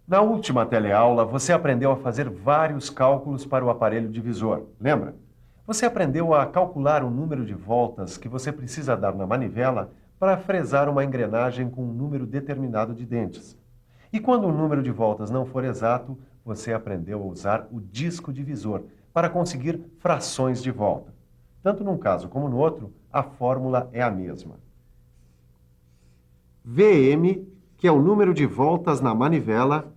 Na última teleaula, você aprendeu a fazer vários cálculos para o aparelho divisor, lembra? Você aprendeu a calcular o número de voltas que você precisa dar na manivela para fresar uma engrenagem com um número determinado de dentes. E quando o número de voltas não for exato, você aprendeu a usar o disco divisor para conseguir frações de volta. Tanto num caso como no outro, a fórmula é a mesma. VM, que é o número de voltas na manivela,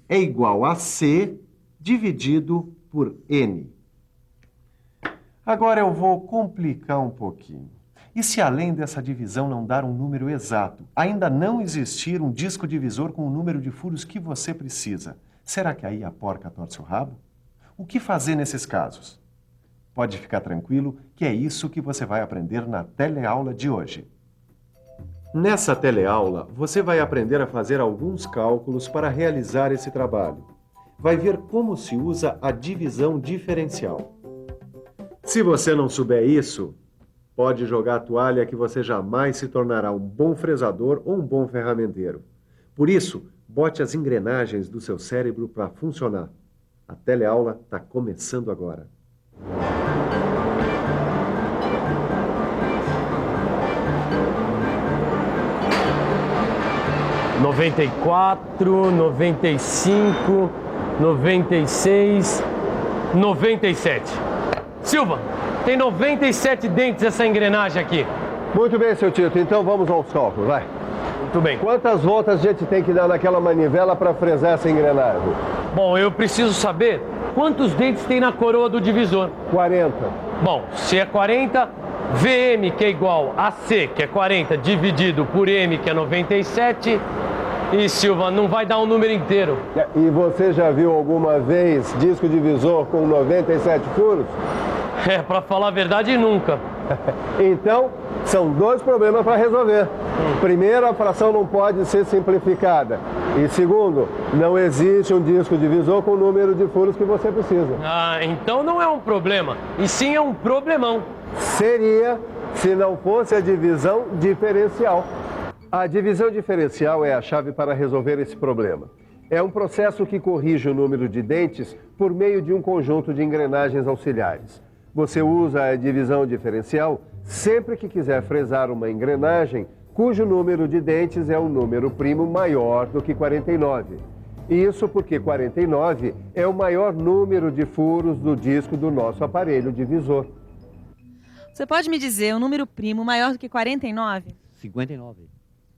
é igual a C dividido por N. Agora eu vou complicar um pouquinho. E se além dessa divisão não dar um número exato, ainda não existir um disco divisor com o número de furos que você precisa, será que aí a porca torce o rabo? O que fazer nesses casos? Pode ficar tranquilo que é isso que você vai aprender na teleaula de hoje. Nessa teleaula, você vai aprender a fazer alguns cálculos para realizar esse trabalho. Vai ver como se usa a divisão diferencial. Se você não souber isso, pode jogar a toalha que você jamais se tornará um bom fresador ou um bom ferramenteiro. Por isso, bote as engrenagens do seu cérebro para funcionar. A teleaula está começando agora. Noventa e quatro, 95, 96, 97. Silva, tem 97 dentes essa engrenagem aqui. Muito bem, seu Tito. Então vamos aos cálculos, vai. Muito bem. Quantas voltas a gente tem que dar naquela manivela para fresar essa engrenagem? Bom, eu preciso saber quantos dentes tem na coroa do divisor. 40. Bom, se é 40, VM, que é igual a C, que é 40, dividido por M, que é 97... E, Silva, não vai dar um número inteiro. E você já viu alguma vez disco divisor com 97 furos? Pra falar a verdade, nunca. Então, são dois problemas para resolver. Primeiro, a fração não pode ser simplificada. E segundo, não existe um disco divisor com o número de furos que você precisa. Ah, então não é um problema, e sim é um problemão. Seria se não fosse a divisão diferencial. A divisão diferencial é a chave para resolver esse problema. É um processo que corrige o número de dentes por meio de um conjunto de engrenagens auxiliares. Você usa a divisão diferencial sempre que quiser fresar uma engrenagem cujo número de dentes é um número primo maior do que 49. Isso porque 49 é o maior número de furos do disco do nosso aparelho divisor. Você pode me dizer um número primo maior do que 49? 59.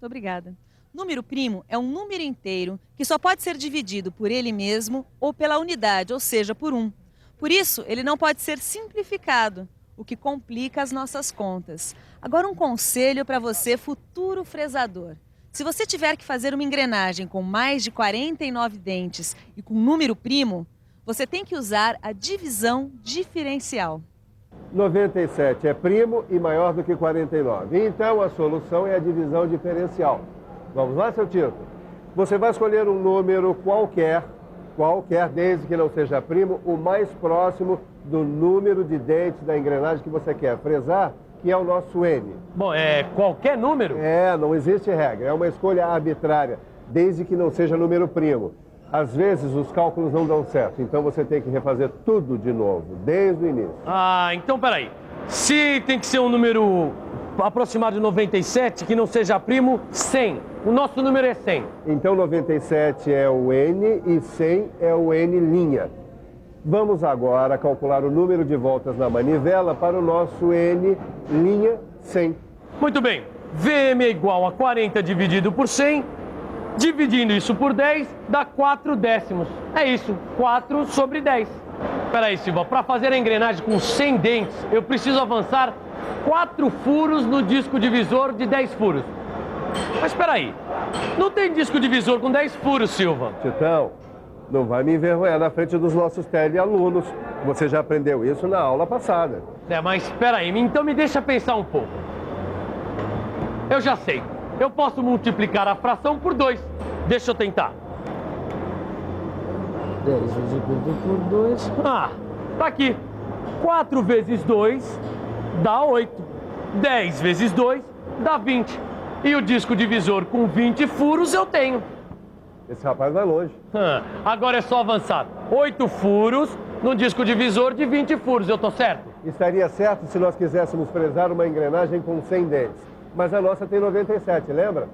Muito obrigada. Número primo é um número inteiro que só pode ser dividido por ele mesmo ou pela unidade, ou seja, por 1. Por isso, ele não pode ser simplificado, o que complica as nossas contas. Agora um conselho para você, futuro fresador. Se você tiver que fazer uma engrenagem com mais de 49 dentes e com número primo, você tem que usar a divisão diferencial. 97 é primo e maior do que 49. Então a solução é a divisão diferencial. Vamos lá, seu Tito? Você vai escolher um número qualquer, desde que não seja primo, o mais próximo do número de dentes da engrenagem que você quer fresar, que é o nosso N. Bom, é qualquer número? Não existe regra, é uma escolha arbitrária, desde que não seja número primo. Às vezes os cálculos não dão certo, então você tem que refazer tudo de novo, desde o início. Ah, então peraí. Se tem que ser um número aproximado de 97, que não seja primo, 100. O nosso número é 100. Então 97 é o N e 100 é o N'. Vamos agora calcular o número de voltas na manivela para o nosso N'100. Muito bem. VM é igual a 40 dividido por 100. Dividindo isso por 10, dá 4 décimos. É isso, 4 sobre 10. Peraí, Silva, para fazer a engrenagem com 100 dentes, eu preciso avançar 4 furos no disco divisor de 10 furos. Mas peraí, não tem disco divisor com 10 furos, Silva. Titão, não vai me envergonhar na frente dos nossos telealunos. Você já aprendeu isso na aula passada. Mas peraí, então me deixa pensar um pouco. Eu já sei. Eu posso multiplicar a fração por 2. Deixa eu tentar. 10 dividido por 2. Ah, tá aqui. 4 vezes 2 dá 8. 10 vezes 2 dá 20. E o disco divisor com 20 furos eu tenho. Esse rapaz vai longe. Agora é só avançar. 8 furos num disco divisor de 20 furos, eu tô certo? Estaria certo se nós quiséssemos fresar uma engrenagem com 100 dentes. Mas a nossa tem 97, lembra?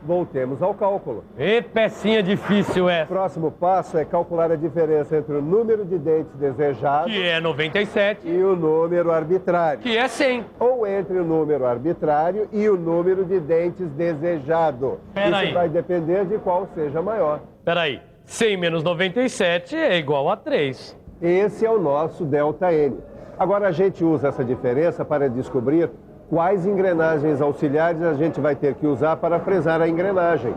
Voltemos ao cálculo. E pecinha difícil essa. Próximo passo é calcular a diferença entre o número de dentes desejado Que é 97, e o número arbitrário. que é 100. Ou entre o número arbitrário e o número de dentes desejado. Pera aí. Isso vai depender de qual seja maior. Peraí, 100 menos 97 é igual a 3. Esse é o nosso ΔN. Agora a gente usa essa diferença para descobrir quais engrenagens auxiliares a gente vai ter que usar para fresar a engrenagem.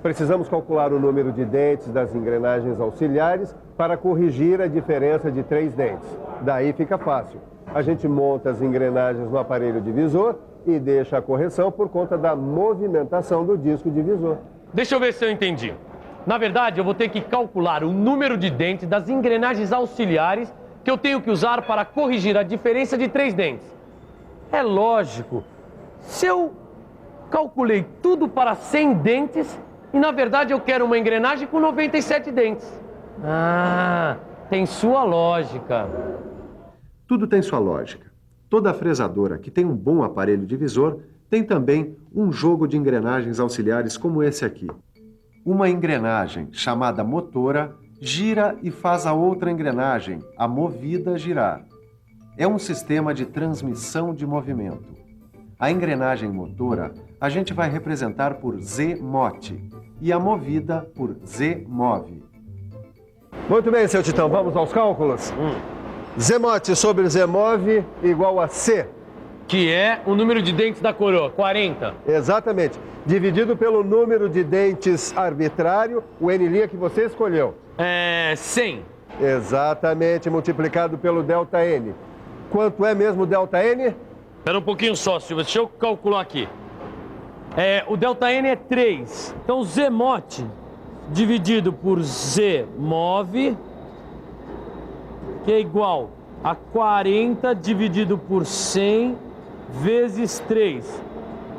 Precisamos calcular o número de dentes das engrenagens auxiliares para corrigir a diferença de 3 dentes. Daí fica fácil. A gente monta as engrenagens no aparelho divisor e deixa a correção por conta da movimentação do disco divisor. Deixa eu ver se eu entendi. Na verdade, eu vou ter que calcular o número de dentes das engrenagens auxiliares que eu tenho que usar para corrigir a diferença de 3 dentes. É lógico, se eu calculei tudo para 100 dentes e na verdade eu quero uma engrenagem com 97 dentes. Ah, tem sua lógica. Tudo tem sua lógica. Toda fresadora que tem um bom aparelho divisor tem também um jogo de engrenagens auxiliares como esse aqui. Uma engrenagem, chamada motora, gira e faz a outra engrenagem, a movida, girar. É um sistema de transmissão de movimento. A engrenagem motora a gente vai representar por Z-mote e a movida por Z-move. Muito bem, seu Titão, vamos aos cálculos? Z-mote sobre Z-move igual a C. Que é o número de dentes da coroa, 40. Exatamente. Dividido pelo número de dentes arbitrário, o N' que você escolheu. É 100. Exatamente, multiplicado pelo ΔN. Quanto é mesmo o ΔN? Espera um pouquinho só, Silvio, deixa eu calcular aqui. O ΔN é 3. Então, Z-mote dividido por Z-move, que é igual a 40 dividido por 100 vezes 3.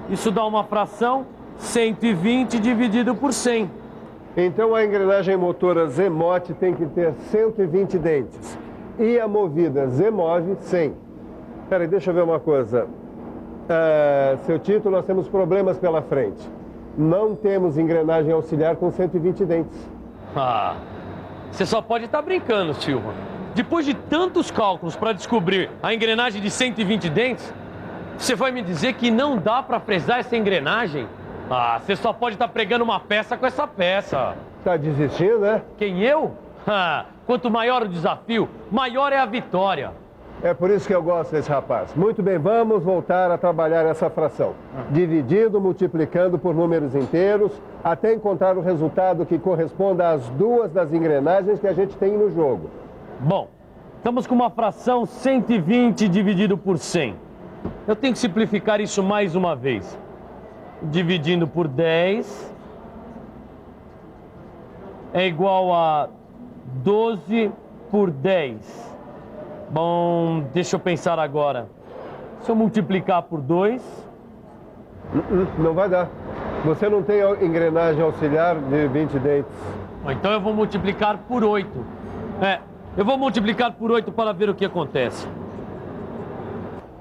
Isso dá uma fração 120 dividido por 100. Então a engrenagem motora Z-mote tem que ter 120 dentes. E a movida Z-move 100. Peraí, deixa eu ver uma coisa. Seu Tito, nós temos problemas pela frente. Não temos engrenagem auxiliar com 120 dentes. Ah, você só pode estar brincando, Silva. Depois de tantos cálculos para descobrir a engrenagem de 120 dentes, você vai me dizer que não dá para fresar essa engrenagem? Ah, você só pode estar pregando uma peça com essa peça. Tá desistindo, né? Quem, eu? Quanto maior o desafio, maior é a vitória. É por isso que eu gosto desse rapaz. Muito bem, vamos voltar a trabalhar essa fração. Dividindo, multiplicando por números inteiros, até encontrar o resultado que corresponda às duas das engrenagens que a gente tem no jogo. Bom, estamos com uma fração 120 dividido por 100. Eu tenho que simplificar isso mais uma vez. Dividindo por 10 é igual a 12 por 10. Bom, deixa eu pensar agora. Se eu multiplicar por 2... Não vai dar. Você não tem engrenagem auxiliar de 20 dentes. Então eu vou multiplicar por 8. Eu vou multiplicar por 8 para ver o que acontece.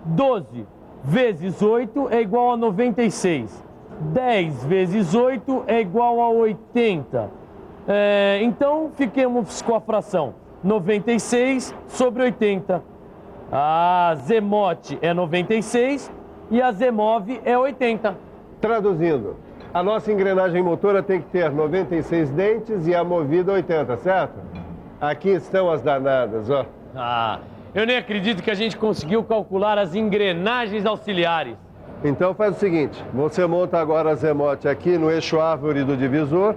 12 vezes 8 é igual a 96. 10 vezes 8 é igual a 80. Então, fiquemos com a fração 96 sobre 80. A Z-mote é 96 e a Z-move é 80. Traduzindo, a nossa engrenagem motora tem que ter 96 dentes e a movida 80, certo? Aqui estão as danadas, ó. Eu nem acredito que a gente conseguiu calcular as engrenagens auxiliares. Então faz o seguinte, você monta agora a Z-mote aqui no eixo árvore do divisor.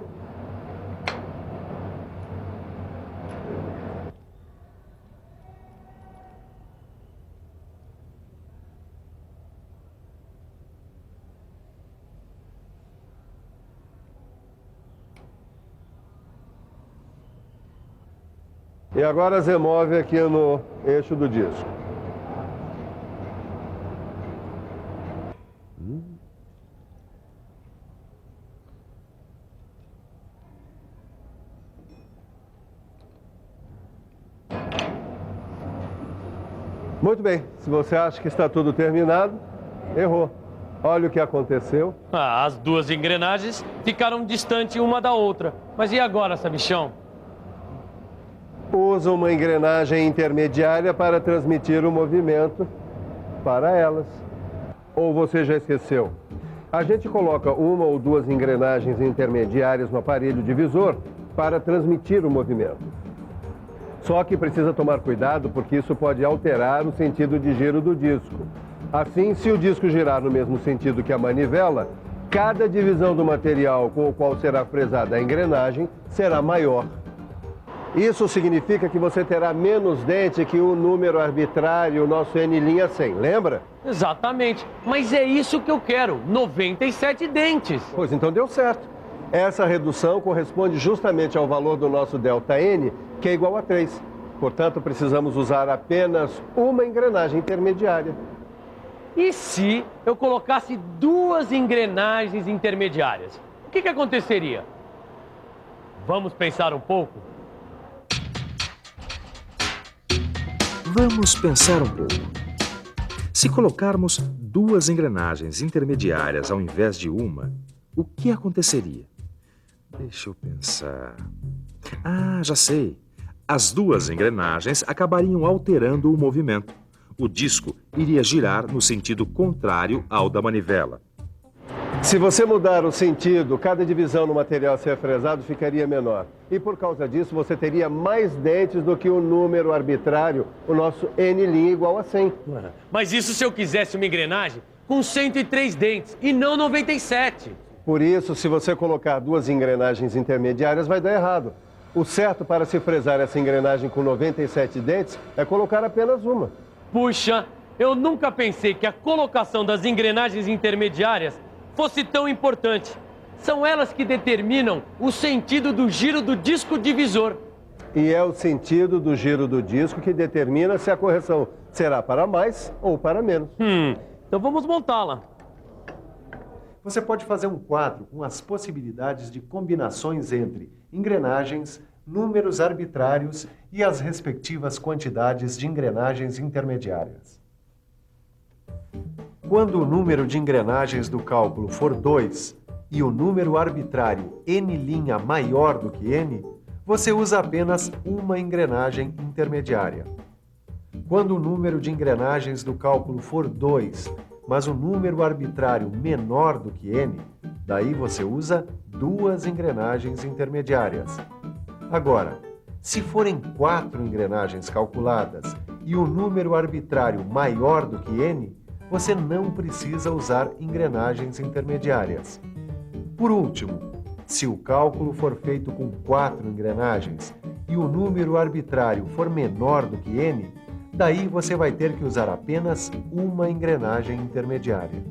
E agora Z-move aqui no eixo do disco. Muito bem, se você acha que está tudo terminado, errou. Olha o que aconteceu. As duas engrenagens ficaram distantes uma da outra. Mas e agora, sabichão? Usa uma engrenagem intermediária para transmitir o movimento para elas. Ou você já esqueceu? A gente coloca uma ou duas engrenagens intermediárias no aparelho divisor para transmitir o movimento. Só que precisa tomar cuidado porque isso pode alterar o sentido de giro do disco. Assim, se o disco girar no mesmo sentido que a manivela, cada divisão do material com o qual será fresada a engrenagem será maior. Isso significa que você terá menos dente que o número arbitrário, o nosso N'100, lembra? Exatamente. Mas é isso que eu quero, 97 dentes. Pois então deu certo. Essa redução corresponde justamente ao valor do nosso ΔN, que é igual a 3. Portanto, precisamos usar apenas uma engrenagem intermediária. E se eu colocasse duas engrenagens intermediárias? O que aconteceria? Vamos pensar um pouco? Vamos pensar um pouco. Se colocarmos duas engrenagens intermediárias ao invés de uma, o que aconteceria? Deixa eu pensar. Já sei. As duas engrenagens acabariam alterando o movimento. O disco iria girar no sentido contrário ao da manivela. Se você mudar o sentido, cada divisão no material a ser fresado ficaria menor. E por causa disso, você teria mais dentes do que o número arbitrário, o nosso N' igual a 100. Mas isso se eu quisesse uma engrenagem com 103 dentes e não 97. Por isso, se você colocar duas engrenagens intermediárias, vai dar errado. O certo para se fresar essa engrenagem com 97 dentes é colocar apenas uma. Puxa, eu nunca pensei que a colocação das engrenagens intermediárias fosse tão importante. São elas que determinam o sentido do giro do disco divisor. E é o sentido do giro do disco que determina se a correção será para mais ou para menos. Então vamos montá-la. Você pode fazer um quadro com as possibilidades de combinações entre engrenagens, números arbitrários e as respectivas quantidades de engrenagens intermediárias. Quando o número de engrenagens do cálculo for 2 e o número arbitrário N' maior do que N, você usa apenas uma engrenagem intermediária. Quando o número de engrenagens do cálculo for 2, mas o número arbitrário menor do que N, daí você usa duas engrenagens intermediárias. Agora, se forem 4 engrenagens calculadas e o número arbitrário maior do que N, você não precisa usar engrenagens intermediárias. Por último, se o cálculo for feito com 4 engrenagens e o número arbitrário for menor do que N, daí você vai ter que usar apenas uma engrenagem intermediária.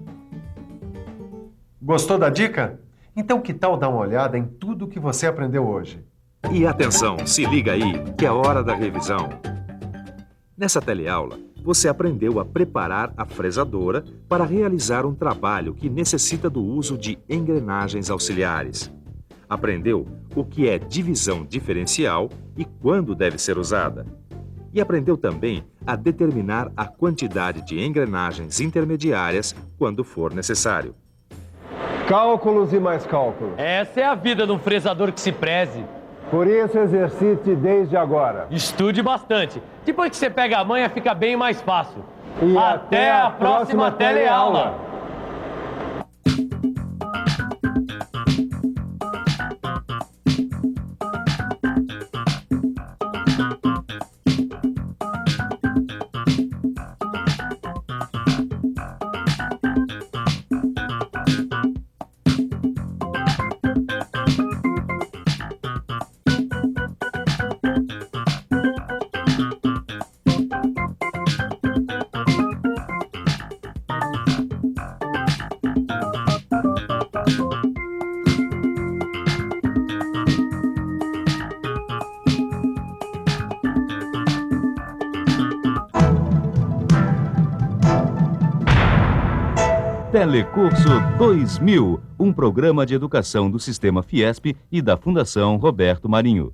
Gostou da dica? Então que tal dar uma olhada em tudo que você aprendeu hoje? E atenção, se liga aí, que é hora da revisão. Nessa teleaula, você aprendeu a preparar a fresadora para realizar um trabalho que necessita do uso de engrenagens auxiliares. Aprendeu o que é divisão diferencial e quando deve ser usada. E aprendeu também a determinar a quantidade de engrenagens intermediárias quando for necessário. Cálculos e mais cálculos. Essa é a vida de um fresador que se preze. Por isso, exercite desde agora. Estude bastante. Depois que você pega a manha, fica bem mais fácil. E até a próxima teleaula. Telecurso 2000, um programa de educação do Sistema Fiesp e da Fundação Roberto Marinho.